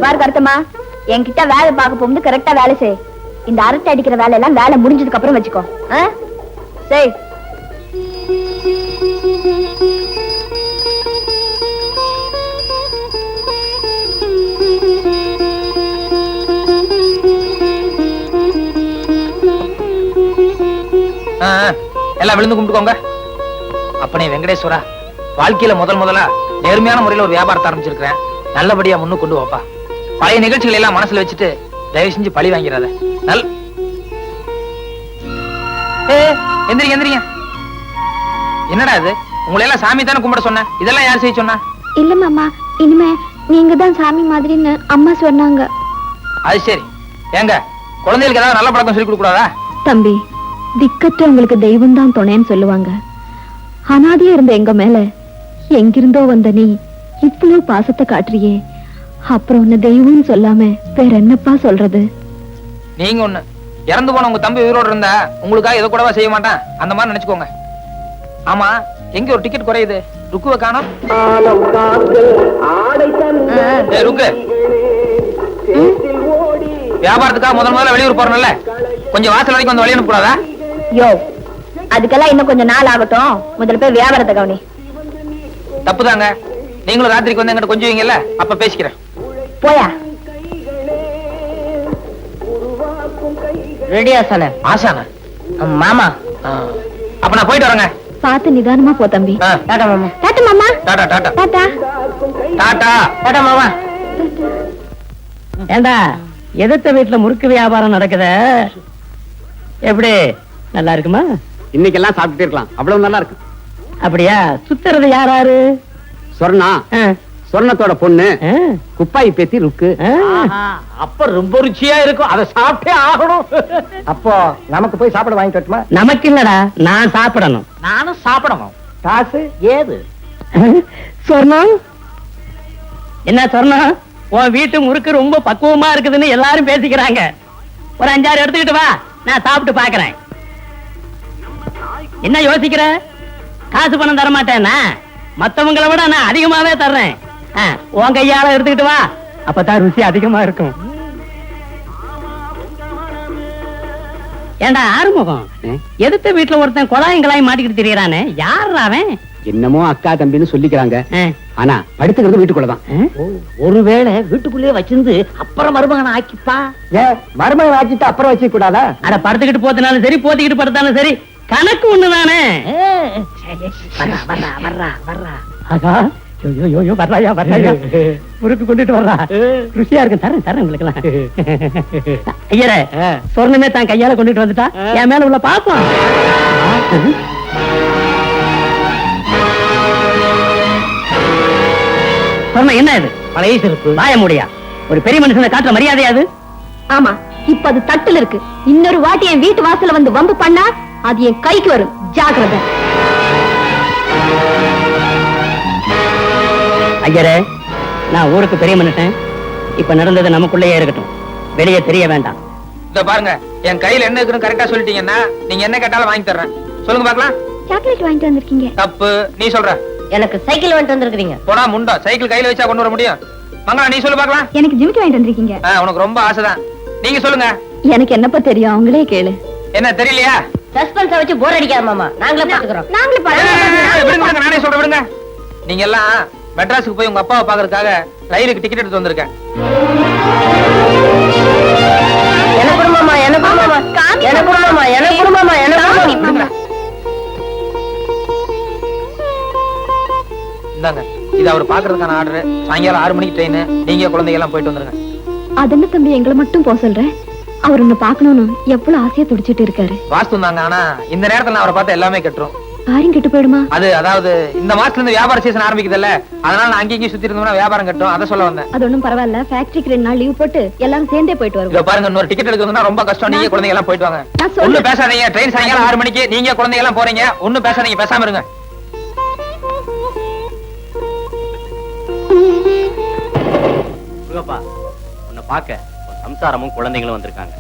பாரு கருத்தம்மா, என்கிட்ட வேலை பார்க்க போகும்போது கரெக்டா வேலை செய். இந்த அரட்டை அடிக்கிற வேலை எல்லாம் வேலை முடிஞ்சதுக்கு அப்புறம் வச்சுக்கோ. சரி. எல்லாம் விழுந்து கும்பிட்டுக்கோங்க. அப்பனே வெங்கடேஸ்வரா, வாழ்க்கையில முதலா நேர்மையான முறையில ஒரு வியாபாரத்தை ஆரம்பிச்சிருக்கிறேன். நல்லபடியா முன்னு கொண்டு வாப்பா. பழைய நிகழ்ச்சிகள் எல்லாம் மனசுல வச்சுட்டு தயவு செஞ்சு பழி வாங்கிறாத. எந்திரிங்க எந்திரிங்க. என்னடா இது? உங்களை எல்லாம் சாமி தானே கும்பிட சொன்னேன். இதெல்லாம் யார் செய்ய சொன்னா? இல்ல மாமா, இனிமே நீங்க தான் சாமி மாதிரின்னு அம்மா சொன்னாங்க. அது சரி. ஏங்க, குழந்தைகளுக்கு ஏதாவது நல்ல பழக்கம் சொல்லி கொடுக்க கூடாதா? தம்பி, திக்கற்ற உங்களுக்கு தெய்வம் தான் துணைன்னு சொல்லுவாங்க. அனாதையா இருந்த எங்க மேல எங்கிருந்தோ வந்த நீ இவ்வளவு பாசத்தை காட்டுறியே, அப்புறம் உன்ன தெய்வம்னு சொல்லாம வேற என்னப்பா சொல்றது? நீங்க ஒண்ணு, இறந்து போன உங்க தம்பி உயிரோடு இருந்தா உங்களுக்காக இதை கூடவா செய்ய மாட்டான்? அந்த மாதிரி நினைச்சுக்கோங்க. ஆமா, எங்க ஒரு டிக்கெட் குறையுது? ருக்குவ காணோம். ருக்கு, வியாபாரத்துக்காக முதல்ல வெளியூர் போறோம்ல, கொஞ்சம் வாசல் வரைக்கும் வந்து வழி அனுப்பக்கூடாதா? யோ, அதுக்கெல்லாம் இன்னும் கொஞ்சம் நாள் ஆகட்டும். முதல்ல போய் வியாபாரத்தை கவனி. தப்புதாங்க. நீங்களும் ராத்திரிக்கு வந்து எங்கிட்ட கொஞ்சம் வைங்கல்ல, அப்ப பேசிக்கிறேன். போயா. ரெடியா சான? ஆசான மாமா. அப்ப நான் போயிட்டு வரேங்க. பார்த்து நிதானமா போ தம்பி. டாடா மாமா. டாடா மாமா. டாடா டாடா டாடா டாடா டாடா மாமா. ஏண்டா, எதிர்த்த வீட்டுல முறுக்கு வியாபாரம் நடக்குது, எப்படி நல்லா இருக்குமா? இன்னைக்கெல்லாம் சாப்பிட்டு இருக்கலாம், அவ்வளவு நல்லா இருக்கு. அப்படியா? சுத்துறது யாராரு? சொர்ணா, சொர்ணத்தோட பொண்ணு குப்பாய் பேத்தி ருக்கு. அப்ப ரொம்ப ருச்சியா இருக்கும், அதை சாப்பிட்டே ஆகணும். அப்போ நமக்கு போய் சாப்பிட வாங்கி கட்டுமா? நமக்கு இல்லடா, நான் சாப்பிடணும். நானும் சாப்பிடணும். காசு ஏது? சொர்ணம், என்ன சொர்ணம், உன் வீட்டு முறுக்கு ரொம்ப பக்குவமா இருக்குதுன்னு எல்லாரும் பேசிக்கிறாங்க. ஒரு 5-6 எடுத்துக்கிட்டு வா, நான் சாப்பிட்டு பாக்குறேன். என்ன யோசிக்கிற? காசு பணம் தர மாட்டேன்னா, மத்தவங்களை விட நான் அதிகமாவே தர்றேன். உன் கையால எடுத்துக்கிட்டு வா, அப்பதான் ருசி அதிகமா இருக்கும். ஏண்டா ஆறுமுகம், எதிர்த்த வீட்டுல ஒருத்தன் குழாயங்களாய் மாட்டிக்கிட்டு தெரியறானே, யார் அவன்? என்னமோ அக்கா தம்பின்னு சொல்லிக்கிறாங்க, ஆனா படுத்துக்கிறது வீட்டுக்குள்ளதான். ஒருவேளை வீட்டுக்குள்ளேயே வச்சிருந்து அப்புறம் மருமகனை ஆக்கிப்பா. மருமகன் ஆக்கிட்டு அப்புறம் வச்சுக்க கூடாதா? அட, படுத்துக்கிட்டு போத்தினாலும் சரி, போத்திக்கிட்டு படுத்தாலும் சரி, கணக்கு ஒண்ணுதானே. முறுக்கு கொண்டுட்டு வர்றா, ருசியா இருக்கு. தரேன் தரேன் உங்களுக்கு எல்லாம். ஐயரே, சொர்ணமே தான் கையால கொண்டுட்டு வந்துட்டா, என் மேல உள்ள பாப்போம். சொர்ணம், என்ன இது? பழைய செருப்பு. வாய முடியா? ஒரு பெரிய மனுஷனை காட்டுற மரியாதையாது? ஆமா, இப்ப அது தட்டுல இருக்கு. இன்னொரு வாட்டி என் வீட்டு வாசல வந்து வம்பு பண்ணா அது என் கைக்கு வரும். ஜாக்கிரதை. ஐயரே, நான் ஊருக்கு பெரிய மனுஷன். இப்ப நடந்தது நமக்குள்ளேயே இருக்கட்டும், வெளியே தெரிய வேண்டாம். இத பாருங்க, என் கையில என்ன இருக்குன்னு கரெக்டா சொல்லிட்டீங்கன்னா நீங்க என்ன கேட்டாலும் வாங்கி தர்றேன். சொல்லுங்க பாக்கலாம். சாக்லேட் வாங்கிட்டு வந்திருக்கீங்க. தப்பு, நீ சொல்ற. எனக்கு சைக்கிள் வாங்கிட்டு வந்திருக்கீங்க. போடா முண்டா, சைக்கிள் கையில வச்சா கொண்டு வர முடியும்? மங்களா, நீ சொல்லு பாக்கலாம். எனக்கு ஜிமிக்கி வாங்கிட்டு வந்திருக்கீங்க. உனக்கு ரொம்ப ஆசைதான். நீங்க சொல்லுங்க. எனக்கு என்னப்பா தெரியும், அவங்களே கேளு. என்ன தெரியலையா? சஸ்பென்ஸா வச்சு போர் அடிக்காத மாமா, நாங்களே பாத்துக்கிறோம். விடுங்க, நானே சொல்றேன், விடுங்க. நீங்க எல்லாம் மெட்ராஸுக்கு போய் உங்க அப்பாவை பாக்குறதுக்காக ரயிலுக்கு டிக்கெட் எடுத்து வந்திருக்கேன். எனக்கு மாமா, எனக்கு மாமா, எனக்கு மாமா, எனக்கு மாமா, எனக்கு. இந்தாங்க, இது அவர் பாக்குறதுக்கான ஆர்டர். சாயங்காலம் 6 மணிக்கு ட்ரெயின். நீங்க குழந்தைங்க எல்லாம் போயிட்டு வந்துருங்க. அதென்ன தம்பி, எங்களை மட்டும் போக சொல்றேன். அவர் உன்னை பாக்கணும்னு எவ்வளவு ஆசையா துடிச்சிட்டு இருக்காரு. வாஸ்து தாங்க, ஆனா இந்த நேரத்துல நான் அவரை பார்த்தா எல்லாமே கெட்டுரும். காரியம் கெட்டு போயிடுமா? அதாவது இந்த மாசத்துல இருந்து வியாபார சீசன் ஆரம்பிக்குதுல்ல, அதனால நான் அங்கேயும் சுத்தி இருந்தோம்னா வியாபாரம் கட்டும். அதை சொல்ல வந்தேன். அது ஒண்ணும் பரவாயில்ல, ஃபேக்டரிக்கு 2 நாள் லீவ் போட்டு எல்லாரும் சேர்ந்தே போயிட்டு வருவோம். இத பாருங்க, இன்னொரு டிக்கெட் எடுக்கணும்னா ரொம்ப கஷ்டம். நீங்க குழந்தைங்க எல்லாம் போயிட்டு வாங்க. ஒண்ணு பேசாதீங்க. ட்ரெயின் சாயங்காலம் 6 மணிக்கு. நீங்க குழந்தைங்க எல்லாம் போறீங்க. ஒண்ணு பேசாதீங்க, பேசாம இருங்க. உன்னை பார்க்க சம்சாரமும் குழந்தைகளும் வந்திருக்காங்க.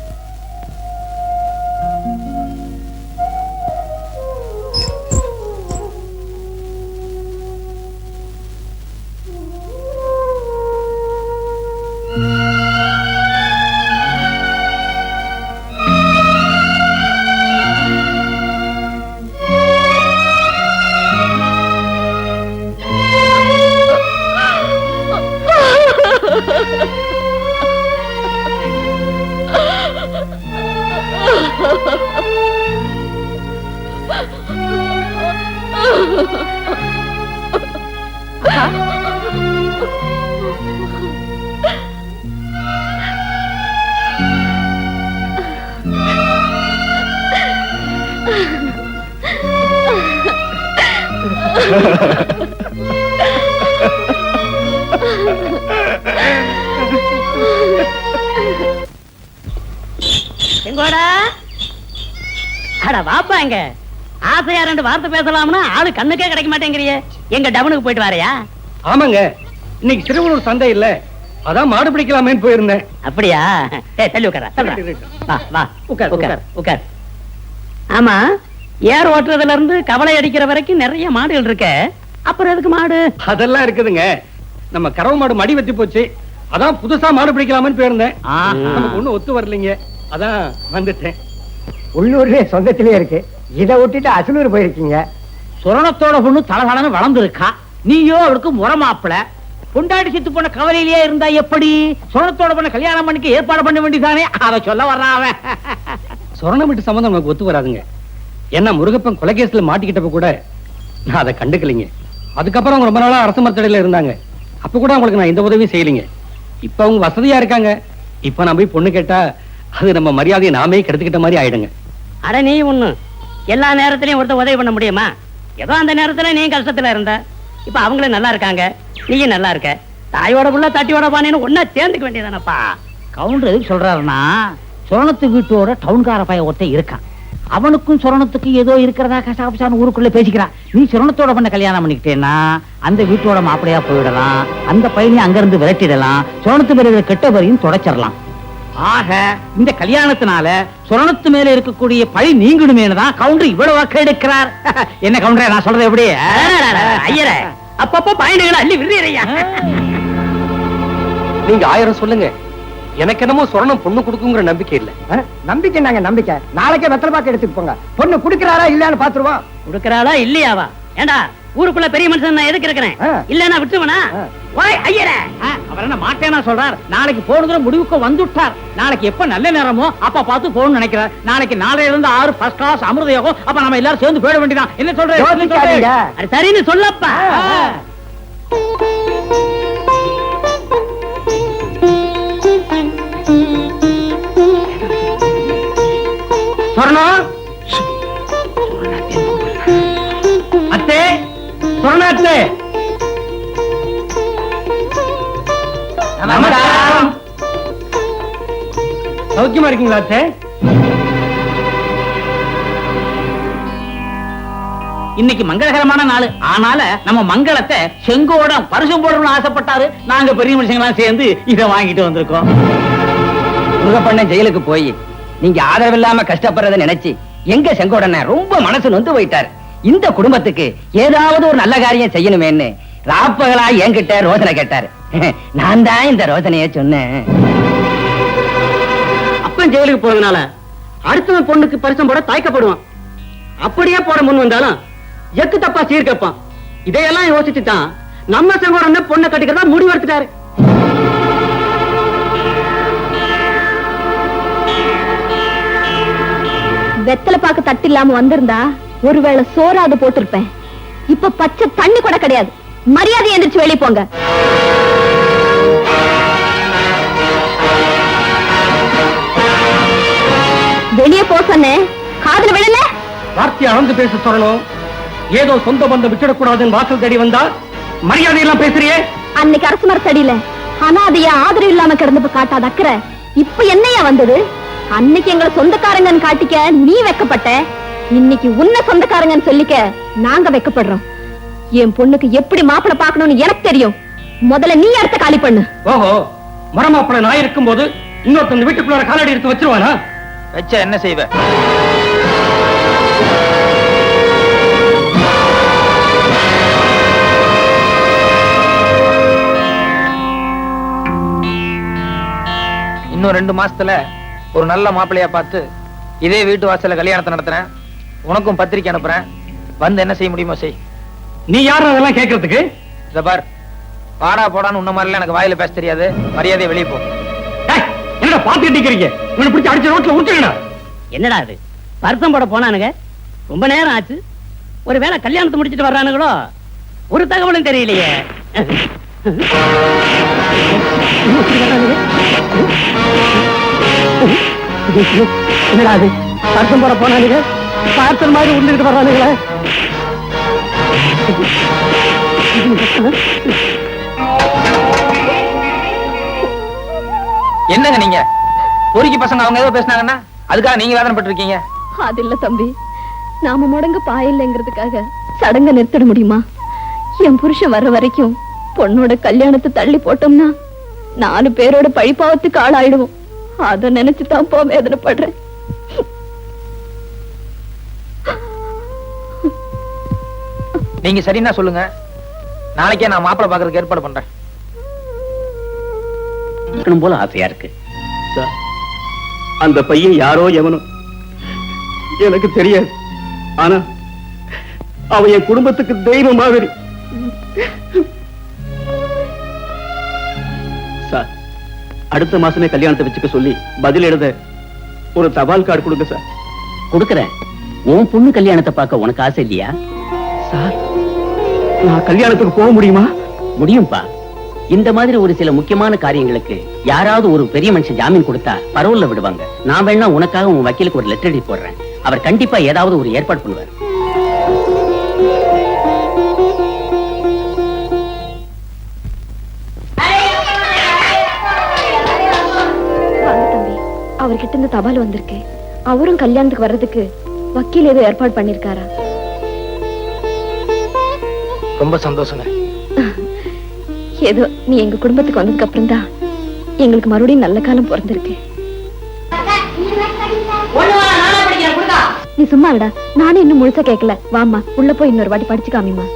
எங்கோடா அட வாப்பா எங்க ஆசையா 2 வார்த்தை பேசலாம்னா ஆளு கண்ணுக்கே கிடைக்க மாட்டேங்கிறியே. எங்க டவுனுக்கு போயிட்டு வரையா? ஆமாங்க, இன்னைக்கு திருவள்ளூர் சந்தை இல்ல, அதான் மாடு பிடிக்கலாமேன்னு போயிருந்தேன். அப்படியா? தள்ளி உட்கார. வா வா உட்கார் உட்கார் உட்கார். ஆமா, ஏர் ஓட்டுறதுல இருந்து கவலை அடிக்கிற வரைக்கும் நிறைய மாடுகள் இருக்க. அப்புறம் எதுக்கு மாடு? அதெல்லாம் இருக்குதுங்க, நம்ம கறவை மாடு மடி வெட்டி போச்சு, அதான் புதுசா மாடு பிடிக்கலாமேன்னு போயிருந்தேன். நமக்கு ஒண்ணும் ஒத்து வரலீங்க, அதான் வந்துட்டேன். உள்ளூர்லயே சொந்தத்திலே இருக்கு, இதை விட்டுட்டு அசலூர் போயிருக்கீங்க. சுரணத்தோட பொண்ணு தலகாலன்னு வளர்ந்து இருக்கா, நீயோ அவளுக்கு முறமாப்பிள. பொண்டாடி சித்து போன கவலையிலேயே இருந்தா எப்படி? சுரணத்தோட பொண்ணு கல்யாணம் பண்ணிக்க ஏற்பாடு பண்ண வேண்டியதானே? அவ சொல்ல வர்றான். சொரணம் வீட்டு சம்பந்தம் நமக்கு ஒத்து வராதுங்க. என்ன முருகப்பன் கொலைகேஸ்ல மாட்டிக்கிட்டப்ப கூட நான் அதை கண்டுக்கலைங்க. அதுக்கப்புறம் அவங்க ரொம்ப நாளா அரசு மரத்தடையில இருந்தாங்க, அப்ப கூட அவங்களுக்கு நான் எந்த உதவியும் செய்யலைங்க. இப்ப அவங்க வசதியா இருக்காங்க, இப்ப நான் போய் பொண்ணு கேட்டா அது நம்ம மரியாதையை நாமே கெடுத்துக்கிட்ட மாதிரி ஆயிடுங்க. அட நீ ஒண்ணு எல்லா நேரத்திலயும் ஒருத்தர் உதவி பண்ண முடியுமா? ஏதோ அந்த நேரத்துல நீ கஷ்டத்துல இருந்த, இப்ப அவங்களும் நல்லா இருக்காங்க, நீயும் நல்லா இருக்க. தாயோட புள்ள தட்டியோட பானேன்னு ஒன்னா சேர்ந்துக்க வேண்டியதானப்பா. கவுண்டர் எதுக்கு சொல்றாருன்னா, சுரணத்து வீட்டோட டவுன்கார பைய ஒருத்தன் இருக்கான், அவனுக்கும் சுரணத்துக்கு ஏதோ இருக்கிறதா கஷ்டப்பசான்னு ஊருக்குள்ள பேசிக்கிறான். நீ சுரணத்தோட பண்ண கல்யாணம் பண்ணிக்கிட்டேன்னா அந்த வீட்டோட மாப்பிளையா போயிடலாம், அந்த பையனையும் அங்கிருந்து விரட்டிடலாம், சுரணத்து மேல கெட்ட பேரையும் தொடச்சிடலாம். ஆக இந்த கல்யாணத்தினால சுரணத்து மேல இருக்கக்கூடிய பழி நீங்கிடுமேனுதான் கவுண்டர் இவ்வளவு வாக்கு எடுக்கிறார். என்ன கவுண்டரே, நான் சொல்றது எப்படி? ஐயரே, அப்பப்ப பயணிகளை அள்ளி விடுறீரையா. நீங்க 1000 சொல்லுங்க, எனக்கு என்னமோ சொரணம் பொண்ணு கொடுக்குங்கிற நம்பிக்கை இல்ல. நம்பிக்கை நாங்க நம்பிக்கை, நாளைக்கே வெத்தலை பாக்கு எடுத்துட்டு போங்க. பொண்ணு குடுக்கிறாரா இல்லையான்னு பாத்துருவோம். கொடுக்கறாளா இல்லையாவா? ஏண்டா ஊருக்குள்ள பெரிய மனுஷன் நான் எதுக்கு இருக்கிறேன்? இல்லன்னா விட்டுவனா? ஓய் ஐயரே, அவர் என்ன மாட்டேனா சொல்றார்? நாளைக்கு போனதுல முடிவுக்கு வந்துட்டார். நாளைக்கு எப்ப நல்ல நேரமோ அப்ப பார்த்து போகணும்னு நினைக்கிறார். நாளைக்கு 4 இருந்து 6 ஃபர்ஸ்ட் கிளாஸ் அமிர்த யோகம். அப்ப நம்ம எல்லாரும் சேர்ந்து போயிட வேண்டியதான். என்ன சொல்றேன்? சரின்னு சொல்லப்பா. சொர்ணம், அத்தே, சொர்ணாத்தே, நமஸ்காரம். சௌக்கியமா இருக்கீங்களா அத்தே? இன்னைக்கு மங்களகரமான நாள், ஆனால நம்ம மங்களத்தை செங்கோட பரிசு போடணும்னு ஆசைப்பட்டாரு. நாங்க பெரிய மனுஷங்களாம் சேர்ந்து இதை வாங்கிட்டு வந்திருக்கோம். முருகப்பண்ண ஜெயிலுக்கு போய் நீங்க ஆதரவில்லாம கஷ்டப்படுறத நினைச்சு எங்க செங்கோடன ரொம்ப மனசு நொந்து போயிட்டாரு. இந்த குடும்பத்துக்கு ஏதாவது ஒரு நல்ல காரியம் செய்யணுமேன்னு ராப்பகலா என்கிட்ட ரோசனை கேட்டாரு. நான் தான் இந்த ரோசனைய சொன்னேன். அப்பன் ஜெயிலுக்கு போறதுனால அடுத்தவன் பொண்ணுக்கு பரிசம் போட தயக்கப்படுவான். அப்படியே போட முன் வந்தாலும் எக்கு தப்பா சீர்கப்பான். இதையெல்லாம் யோசிச்சுட்டான் நம்ம செங்கோட பொண்ணை கட்டிக்கிறதா முடிவெடுத்துட்டாரு. வெத்தலை பாக்கு தட்டு இல்லாம வந்திருந்தா ஒருவேளை சோறாது போட்டிருப்பேன். இப்ப பச்சை தண்ணி கூட கிடையாது. மரியாதை எந்திரிச்சு வெளியே போங்க. வெளியே போ சொன்னேன், காதுல விழல. வார்த்தையை அளந்து பேச சொல்லணும். ஏதோ சொந்த பந்தம் விட்டுடக்கூடாதுன்னு வாசல் தேடி வந்தா மரியாதை எல்லாம் பேசுறியே. அன்னைக்கு அரசு மரத்தடியில அனாதையா ஆதரவு இல்லாம கிடந்தப்ப காட்டாத அக்கறை இப்ப என்னையா வந்தது? அன்னைக்கு எங்களை சொந்தக்காரங்கன்னு காட்டிக்க நீ வெக்கப்பட்ட, இன்னைக்கு உன்ன சொந்தக்காரங்கன்னு சொல்லிக்க நாங்க வெக்கப்படுறோம். என் பொண்ணுக்கு எப்படி மாப்பிளை பார்க்கணும்னு எனக்கு தெரியும். முதல்ல நீ இடத்த காலி பண்ணு. ஓஹோ, மரமாப்பிள நான் இருக்கும் போது இன்னொருத்தன் வீட்டுக்குள்ள காலடி எடுத்து வச்சிருவானா? வச்ச என்ன செய்வ? இன்னும் 2 மாசத்துல ஒரு நல்ல மாப்பிள்ளையா பார்த்து இதே வீட்டு வாசல்ல கல்யாணத்தை நடத்துறேன். உனக்கும் பத்திரிக்கை அனுப்புறேன். வந்து என்ன செய்ய முடியுமோ செய். நீ யாரும் அதெல்லாம் கேட்கறதுக்கு? இத பார், பாடா போடான்னு உன்ன மாதிரிலாம் எனக்கு வாயில பேச தெரியாது. மரியாதையை வெளியே போ. என்னடா பாத்துக்கிட்டு இருக்கீங்க? இவனை பிடிச்சி அடிச்ச ரோட்ல விட்டுருடா. என்னடா அது பரிசம் போட போனானுங்க, ரொம்ப நேரம் ஆச்சு. ஒருவேளை கல்யாணத்தை முடிச்சிட்டு வர்றானுங்களோ? ஒரு தகவலும் தெரியலையே. என்னடா அது பர்சம் போட போனானுங்க பார்சல் மாதிரி உண்டுகிட்டு வர்றானுங்களே. என்னங்க நீங்க பொறுக்கி பசங்க அவங்க ஏதோ பேசினாங்கன்னா அதுக்காக நீங்க வேதனைப்பட்டு இருக்கீங்க? அது இல்ல தம்பி, நாம முடங்க பாயில்லைங்கிறதுக்காக சடங்க நிறுத்திட முடியுமா? என் புருஷன் வர்ற வரைக்கும் பொண்ணோட கல்யாணத்தை தள்ளி போட்டோம்னா 4 பேரோட பழிப்பாவத்துக்கு ஆளாயிடுவோம். அத நினைச்சுதான் போ வேதனைப்படுறேன். நீங்க சரின்னா சொல்லுங்க, நாளைக்கே நான் மாப்பிள்ளை பாக்குறதுக்கு ஏற்பாடு பண்றேன். இருக்கணும் போல ஆசையா இருக்கு. சார், அந்த பையன் யாரோ எவனோ எனக்கு தெரியாது. ஆனா அவன் என் குடும்பத்துக்கு தெய்வ மாதிரி. சார், அடுத்த மாசமே கல்யாணத்தை வச்சுக்க சொல்லி பதில் எழுத ஒரு தபால் கார்டு கொடுங்க சார். கொடுக்கறேன். உன் பொண்ணு கல்யாணத்தை பார்க்க உனக்கு ஆசை இல்லையா? சார், நான் கல்யாணத்துக்கு போக முடியுமா? முடியும்பா. இந்த மாதிரி ஒரு சில முக்கியமான காரியங்களுக்கு யாராவது ஒரு பெரிய மனுஷன் ஜாமீன் கொடுத்தா பரவல்ல விடுவாங்க. நான் வேணா உனக்காக உன் வக்கீலுக்கு ஒரு லெட்டர் எழுதி போடுறேன். அவர் கண்டிப்பா ஏதாவது ஒரு ஏற்பாடு பண்ணுவார். வாங்க தம்பி, அவர்கிட்ட இருந்து தபால் வந்திருக்கு. அவரும் கல்யாணத்துக்கு வர்றதுக்கு வக்கீல் ஏதோ ஏற்பாடு பண்ணிருக்காரா? ரொம்ப சந்தோஷங்க. ஏதோ நீ எங்க குடும்பத்துக்கு வந்ததுக்கு அப்புறம் தான் எங்களுக்கு மறுபடியும் நல்ல காலம் பிறந்திருக்கு. நீ சும்மா இருடா, நானும் இன்னும் முழுசா கேட்கல. வாமா, உள்ள போய் இன்னொரு வாட்டி படிச்சு காமிமா.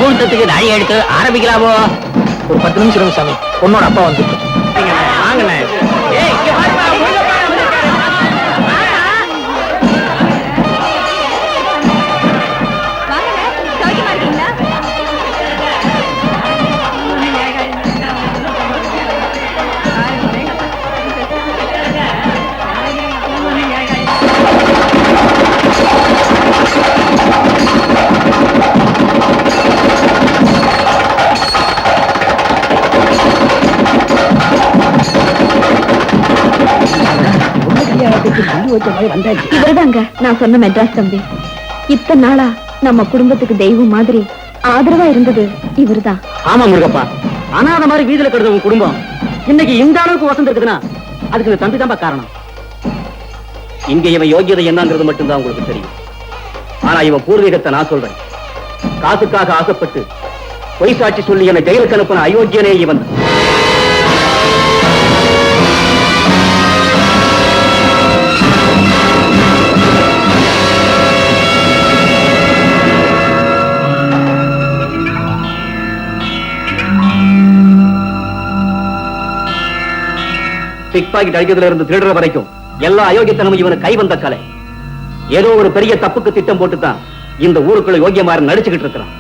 முகூர்த்தத்துக்கு நாழி எடுத்து ஆரம்பிக்கலாமோ? ஒரு 10 நிமிஷம் இருங்க சாமி, பொண்ணோட அப்பா வந்துட்டு. இவர்தாங்க நான் சொன்ன மெட்ராஸ் தம்பி. இத்தனை நாளா நம்ம குடும்பத்துக்கு தெய்வம் மாதிரி ஆதரவா இருந்தது இவர்தான். ஆமா முருகப்பா, அனாத மாதிரி வீதியில கிடந்த உன் குடும்பம் இன்னைக்கு இந்த அளவுக்கு வசந்து இருக்குதுன்னா அதுக்கு இந்த தம்பி தான் காரணம். இங்க இவன் யோகியதை என்னங்கிறது மட்டும்தான் உங்களுக்கு தெரியும். ஆனா இவன் பூர்வீகத்தை நான் சொல்றேன். காசுக்காக ஆசைப்பட்டு பொய் சாட்சி சொல்லி என்னை ஜெயிலுக்கு அனுப்பின அயோக்கியனே இவன். பிக் பாக்கெட் அடிக்கிறதுல இருந்து திருடுற வரைக்கும் எல்லா அயோக்கியத்தனமும் இவனுக்கு கை வந்த கலை. ஏதோ ஒரு பெரிய தப்புக்கு திட்டம் போட்டுதான் இந்த ஊருக்குள்ள யோகியமாறு நடிச்சுக்கிட்டு இருக்கிறான்.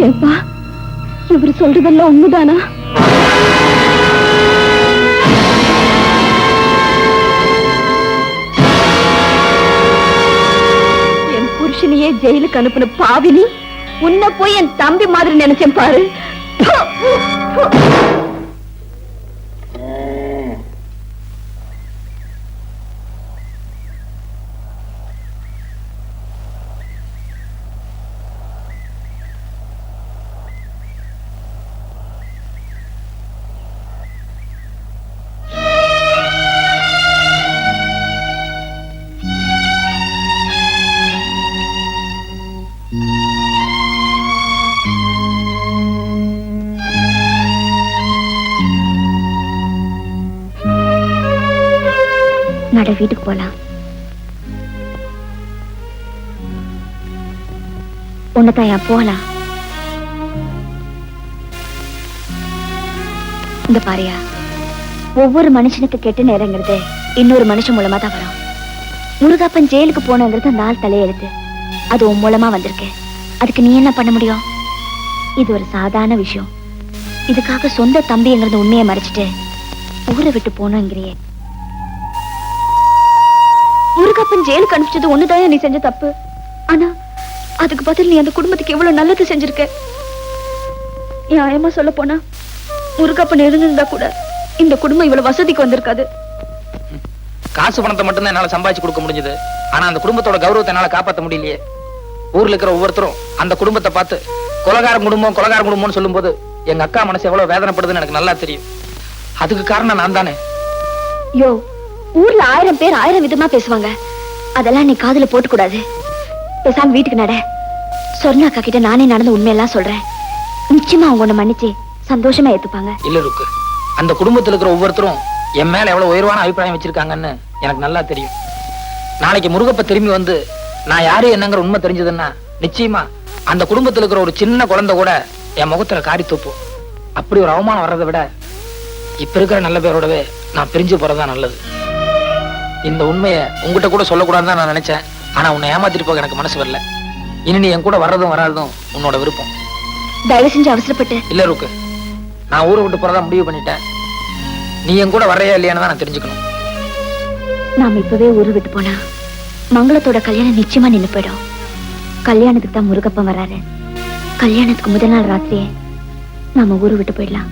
ஏப்பா, இவர் சொல்றதெல்லாம் உண்மைதானா? என் புருஷனையே ஜெயிலுக்கு அனுப்பின பாவினி, உன்னை போய் என் தம்பி மாதிரி நினைச்சேன் பாரு. நட வீட்டுக்கு போலாம். உன்னதாயா போலாம். இந்த பாரியா, ஒவ்வொரு மனுஷனுக்கு கெட்ட நேரங்கிறது இன்னொரு மனுஷன் மூலமா தான் வரும். முருகப்பன் ஜெயிலுக்கு போனங்கிறது அந்த ஆள் தலையெழுத்து. அது உன் மூலமா வந்திருக்கு. அதுக்கு நீ என்ன பண்ண முடியும்? இது ஒரு சாதாரண விஷயம். இதுக்காக சொந்த தம்பிங்கிறது உண்மையை மறைச்சிட்டு ஊரை விட்டு போனோங்கிறியே. முருகப்பன் ஜெயிலுக்கு அனுப்பிச்சது ஒண்ணுதான் நீ செஞ்ச தப்பு. ஆனா அதுக்கு பதில் நீ அந்த குடும்பத்துக்கு எவ்வளவு நல்லது செஞ்சிருக்க. நியாயமா சொல்ல போனா முருகப்பன் இருந்திருந்தா கூட இந்த குடும்பம் இவ்வளவு வசதிக்கு வந்திருக்காது. காசு பணத்தை மட்டும்தான் என்னால சம்பாதிச்சு கொடுக்க முடிஞ்சது. ஆனா அந்த குடும்பத்தோட கௌரவத்தை என்னால காப்பாற்ற முடியலையே. ஊர்ல இருக்கிற ஒவ்வொருத்தரும் அந்த குடும்பத்தை பார்த்து கொலகார குடும்பம்னு சொல்லும் போது எங்க அக்கா மனசு எவ்வளவு வேதனைப்படுதுன்னு எனக்கு நல்லா தெரியும். அதுக்கு காரணம் நான் தானே. யோ, ஊர்ல 1000 பேர் 1000 விதமா பேசுவாங்க. அதெல்லாம் நீ காதுல போட்டு கூடாது. பேசாம வீட்டுக்கு நட. சொர்ணாக்கா கிட்ட நானே நடந்த உண்மையெல்லாம் சொல்றேன். நிச்சயமா அவங்க உன்னை மன்னிச்சு சந்தோஷமா ஏத்துப்பாங்க. இல்ல ருக்கு, அந்த குடும்பத்துல இருக்கிற ஒவ்வொருத்தரும் என் மேல எவ்வளவு உயர்வான அபிப்பிராயம் வச்சிருக்காங்கன்னு எனக்கு நல்லா தெரியும். நாளைக்கு முருகப்ப திரும்பி வந்து நான் யாரு என்னங்கிற உண்மை தெரிஞ்சதுன்னா நிச்சயமா அந்த குடும்பத்துல இருக்கிற ஒரு சின்ன குழந்தை கூட என் முகத்துல காரி தூப்போம். அப்படி ஒரு அவமானம் வர்றதை விட இப்ப இருக்கிற நல்ல பேரோடவே நான் பிரிஞ்சு போறதுதான் நல்லது. இந்த உண்மையை உங்ககிட்ட கூட சொல்லக்கூடாதுன்னு தான் நான் நினைச்சேன். ஆனா உன்னை ஏமாத்திட்டு போக எனக்கு மனசு வரல. இனி நீ என் கூட வர்றதும் வராதும் உன்னோட விருப்பம். தயவு செஞ்சு அவசரப்பட்டு. இல்ல ருக்கு, நான் ஊரை விட்டு போறதா முடிவு பண்ணிட்டேன். நீ என் கூட வர்றையா இல்லையான்னு தான் நான் தெரிஞ்சுக்கணும். நாம இப்பவே ஊரு விட்டு போனா மங்களத்தோட கல்யாணம் நிச்சயமா நின்னு போயிடும். கல்யாணத்துக்கு தான் முருகப்பன் வராரு. கல்யாணத்துக்கு முதல் நாள் ராத்திரியே நாம ஊரு விட்டு போயிடலாம்.